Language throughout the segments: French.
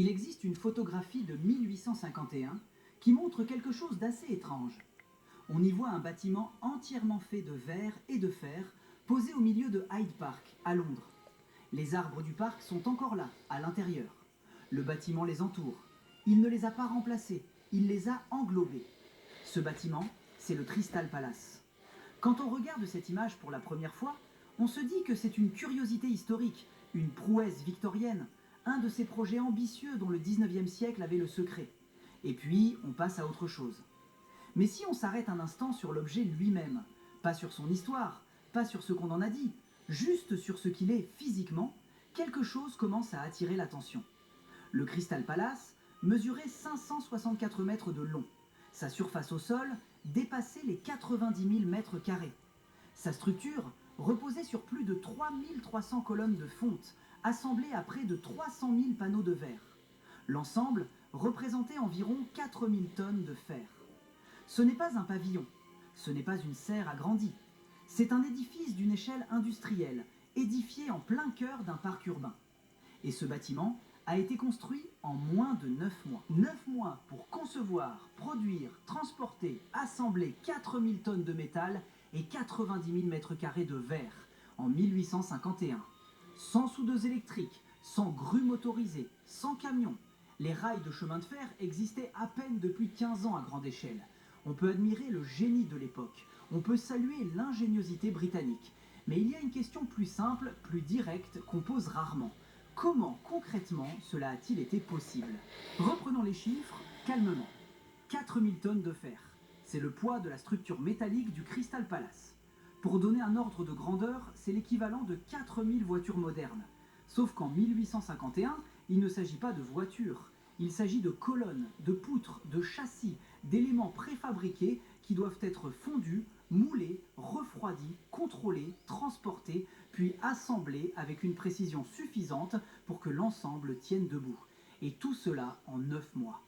Il existe une photographie de 1851 qui montre quelque chose d'assez étrange. On y voit un bâtiment entièrement fait de verre et de fer posé au milieu de Hyde Park, à Londres. Les arbres du parc sont encore là, à l'intérieur. Le bâtiment les entoure. Il ne les a pas remplacés, il les a englobés. Ce bâtiment, c'est le Crystal Palace. Quand on regarde cette image pour la première fois, on se dit que c'est une curiosité historique, une prouesse victorienne, un de ces projets ambitieux dont le 19e siècle avait le secret. Et puis, on passe à autre chose. Mais si on s'arrête un instant sur l'objet lui-même, pas sur son histoire, pas sur ce qu'on en a dit, juste sur ce qu'il est physiquement, quelque chose commence à attirer l'attention. Le Crystal Palace mesurait 564 mètres de long. Sa surface au sol dépassait les 90 000 mètres carrés. Sa structure reposait sur plus de 3300 colonnes de fonte, assemblées à près de 300 000 panneaux de verre. L'ensemble représentait environ 4000 tonnes de fer. Ce n'est pas un pavillon, ce n'est pas une serre agrandie. C'est un édifice d'une échelle industrielle, édifié en plein cœur d'un parc urbain. Et ce bâtiment a été construit en moins de 9 mois. 9 mois pour concevoir, produire, transporter, assembler 4000 tonnes de métal et 90 000 mètres carrés de verre en 1851. Sans soudeuse électrique, sans grue motorisée, sans camion. Les rails de chemin de fer existaient à peine depuis 15 ans à grande échelle. On peut admirer le génie de l'époque, on peut saluer l'ingéniosité britannique. Mais il y a une question plus simple, plus directe, qu'on pose rarement. Comment concrètement cela a-t-il été possible? Reprenons les chiffres calmement. 4000 tonnes de fer, c'est le poids de la structure métallique du Crystal Palace. Pour donner un ordre de grandeur, c'est l'équivalent de 4000 voitures modernes. Sauf qu'en 1851, il ne s'agit pas de voitures, il s'agit de colonnes, de poutres, de châssis, d'éléments préfabriqués qui doivent être fondus, moulés, refroidis, contrôlés, transportés, puis assemblés avec une précision suffisante pour que l'ensemble tienne debout. Et tout cela en 9 mois.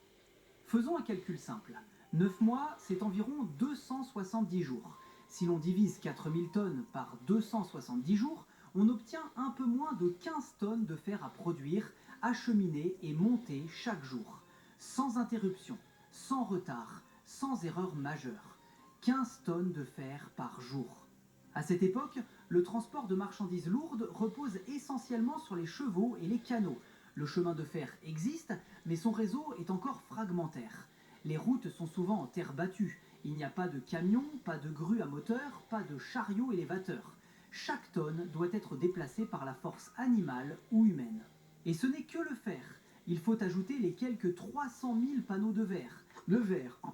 Faisons un calcul simple. 9 mois, c'est environ 270 jours. Si l'on divise 4000 tonnes par 270 jours, on obtient un peu moins de 15 tonnes de fer à produire, acheminer et monter chaque jour. Sans interruption, sans retard, sans erreur majeure. 15 tonnes de fer par jour. À cette époque, le transport de marchandises lourdes repose essentiellement sur les chevaux et les canaux. Le chemin de fer existe, mais son réseau est encore fragmentaire. Les routes sont souvent en terre battue. Il n'y a pas de camions, pas de grues à moteur, pas de chariots élévateurs. Chaque tonne doit être déplacée par la force animale ou humaine. Et ce n'est que le fer. Il faut ajouter les quelques 300 000 panneaux de verre. Le verre en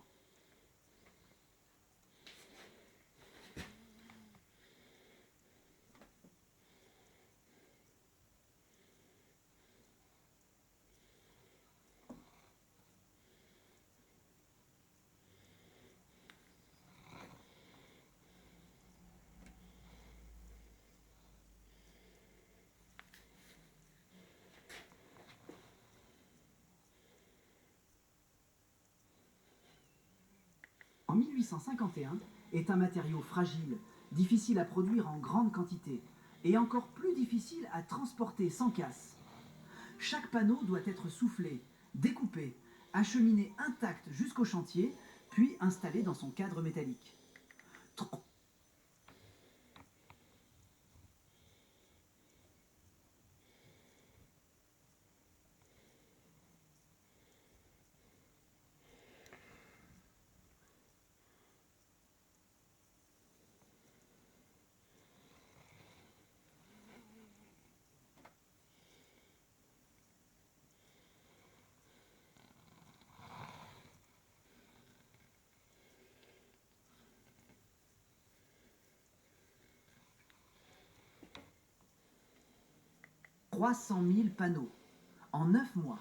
En 1851 est un matériau fragile, difficile à produire en grande quantité et encore plus difficile à transporter sans casse. Chaque panneau doit être soufflé, découpé, acheminé intact jusqu'au chantier, puis installé dans son cadre métallique. 300 000 panneaux en 9 mois.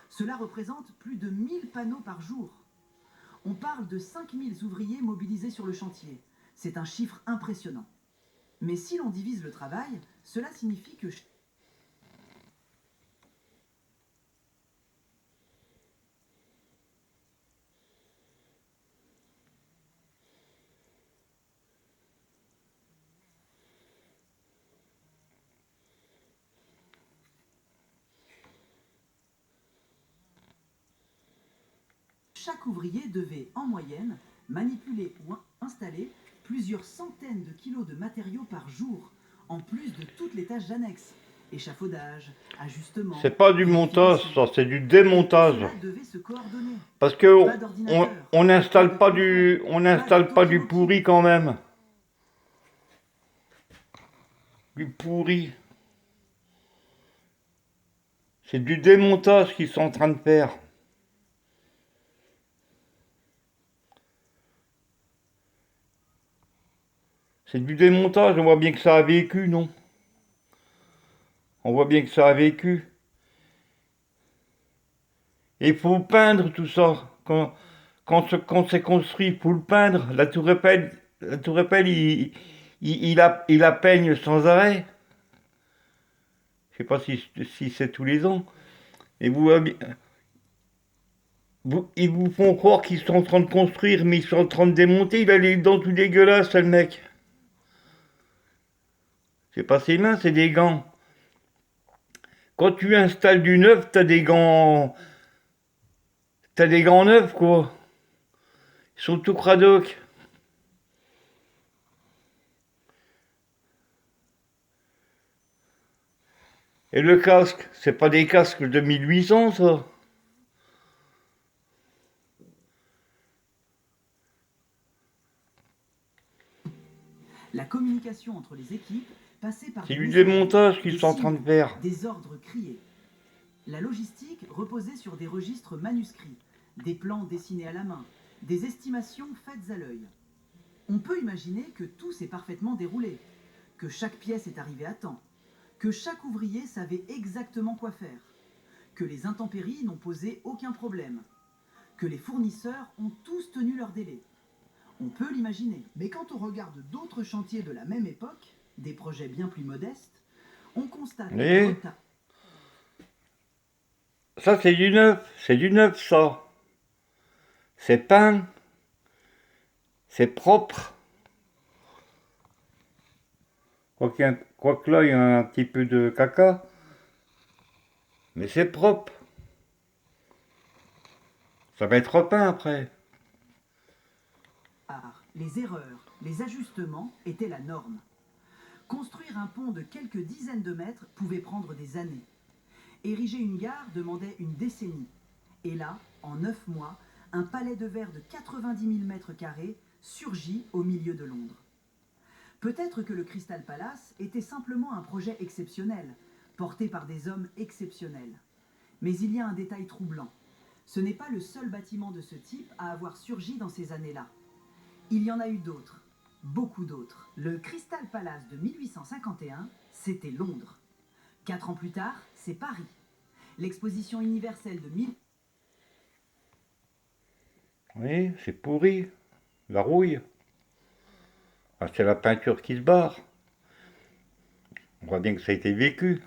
Cela représente plus de 1000 panneaux par jour. On parle de 5000 ouvriers mobilisés sur le chantier. C'est un chiffre impressionnant. Mais si l'on divise le travail, cela signifie que chaque ouvrier devait, en moyenne, manipuler ou installer plusieurs centaines de kilos de matériaux par jour, en plus de toutes les tâches annexes. Échafaudage, ajustement... C'est pas du montage, ça, c'est du démontage. Cela devait se coordonner. Parce que Pas d'ordinateur, on n'installe pas pas de du, confort, on n'installe pas du pourri quand même. Du pourri. C'est du démontage qu'ils sont en train de faire. C'est du démontage, on voit bien que ça a vécu, non? On voit bien que ça a vécu. Et il faut peindre tout ça. Quand c'est construit, il faut le peindre. La tour Eiffel, il la peigne sans arrêt. Je sais pas si c'est tous les ans. Et ils vous font croire qu'ils sont en train de construire, mais ils sont en train de démonter. Il a les dents tout dégueulasses, le mec. C'est pas ses mains, c'est des gants. Quand tu installes du neuf, t'as des gants. T'as des gants neufs, quoi. Ils sont tout cradocs. Et le casque, c'est pas des casques de 1800, ça. La communication entre les équipes passait par C'est des du messageries, démontage qu'ils des sont en train de signaux, faire. des ordres criés. La logistique reposait sur des registres manuscrits, des plans dessinés à la main, des estimations faites à l'œil. On peut imaginer que tout s'est parfaitement déroulé, que chaque pièce est arrivée à temps, que chaque ouvrier savait exactement quoi faire, que les intempéries n'ont posé aucun problème, que les fournisseurs ont tous tenu leur délai. On peut l'imaginer, mais quand on regarde d'autres chantiers de la même époque, des projets bien plus modestes, on constate Et ça, c'est du neuf. C'est du neuf, ça. C'est peint. C'est propre. Quoique là, il y a un petit peu de caca. Mais c'est propre. Ça va être repeint après. les erreurs, les ajustements étaient la norme. Construire un pont de quelques dizaines de mètres pouvait prendre des années. Ériger une gare demandait une décennie. Et là, en 9 mois, un palais de verre de 90 000 mètres carrés surgit au milieu de Londres. Peut-être que le Crystal Palace était simplement un projet exceptionnel, porté par des hommes exceptionnels. Mais il y a un détail troublant. Ce n'est pas le seul bâtiment de ce type à avoir surgi dans ces années-là. Il y en a eu d'autres, beaucoup d'autres. Le Crystal Palace de 1851, c'était Londres. 4 ans plus tard, c'est Paris. L'exposition universelle de 1000... Oui, c'est pourri. La rouille. Ah, c'est la peinture qui se barre. On voit bien que ça a été vécu.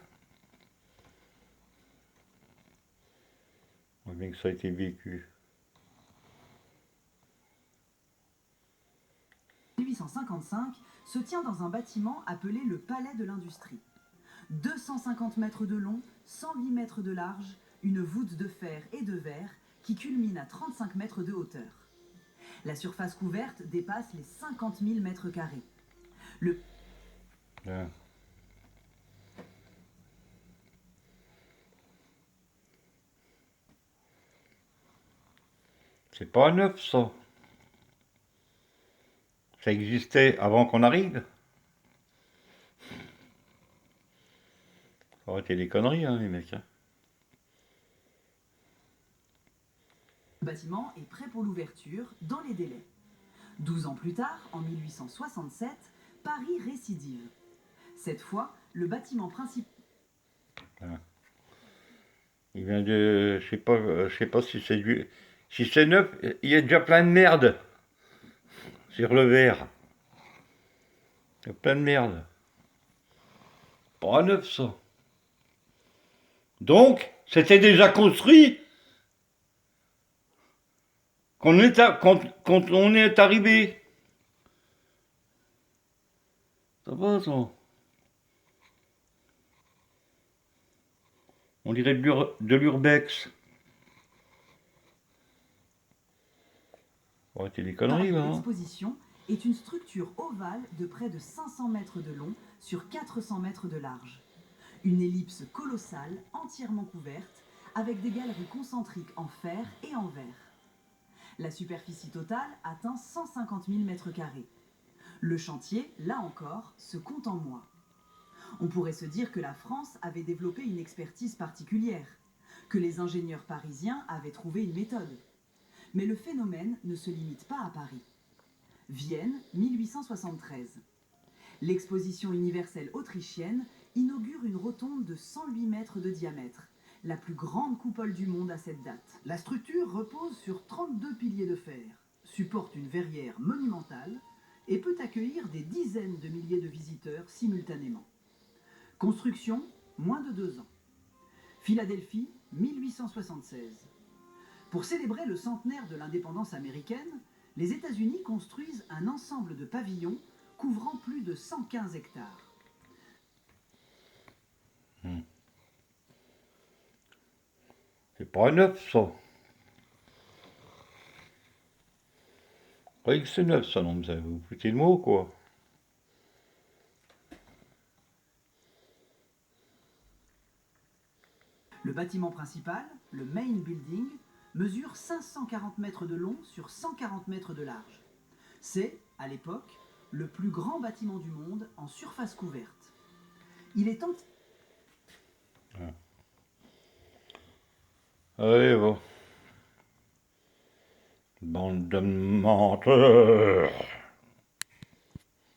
On voit bien que ça a été vécu. 1855 se tient dans un bâtiment appelé le Palais de l'Industrie. 250 mètres de long, 108 mètres de large, une voûte de fer et de verre qui culmine à 35 mètres de hauteur. La surface couverte dépasse les 50 000 mètres carrés. Bien. C'est pas neuf, ça. Ça existait avant qu'on arrive. Ça aurait été des conneries, hein, les mecs. Hein. Le bâtiment est prêt pour l'ouverture dans les délais. 12 ans plus tard, en 1867, Paris récidive. Cette fois, le bâtiment principal... Il vient de... je sais pas si c'est du... Si c'est neuf, il y a déjà plein de merde sur le verre. Il y a plein de merde. Pas neuf, ça. Donc, c'était déjà construit quand on est arrivé. Ça va, ça. On dirait de l'urbex. Faut arrêter les conneries, là. Hein. L'exposition est une structure ovale de près de 500 mètres de long sur 400 mètres de large. Une ellipse colossale, entièrement couverte, avec des galeries concentriques en fer et en verre. La superficie totale atteint 150 000 mètres carrés. Le chantier, là encore, se compte en mois. On pourrait se dire que la France avait développé une expertise particulière, que les ingénieurs parisiens avaient trouvé une méthode. Mais le phénomène ne se limite pas à Paris. Vienne, 1873. L'exposition universelle autrichienne inaugure une rotonde de 108 mètres de diamètre, la plus grande coupole du monde à cette date. La structure repose sur 32 piliers de fer, supporte une verrière monumentale et peut accueillir des dizaines de milliers de visiteurs simultanément. Construction, moins de 2 ans. Philadelphie, 1876. Pour célébrer le centenaire de l'indépendance américaine, les États-Unis construisent un ensemble de pavillons couvrant plus de 115 hectares. C'est pas neuf, ça. Vous croyez que c'est neuf, ça, non, mais vous foutez le mot, quoi. Le bâtiment principal, le Main Building, mesure 540 mètres de long sur 140 mètres de large. C'est, à l'époque, le plus grand bâtiment du monde en surface couverte. Il est en... Allez, bon. Bande de menteurs.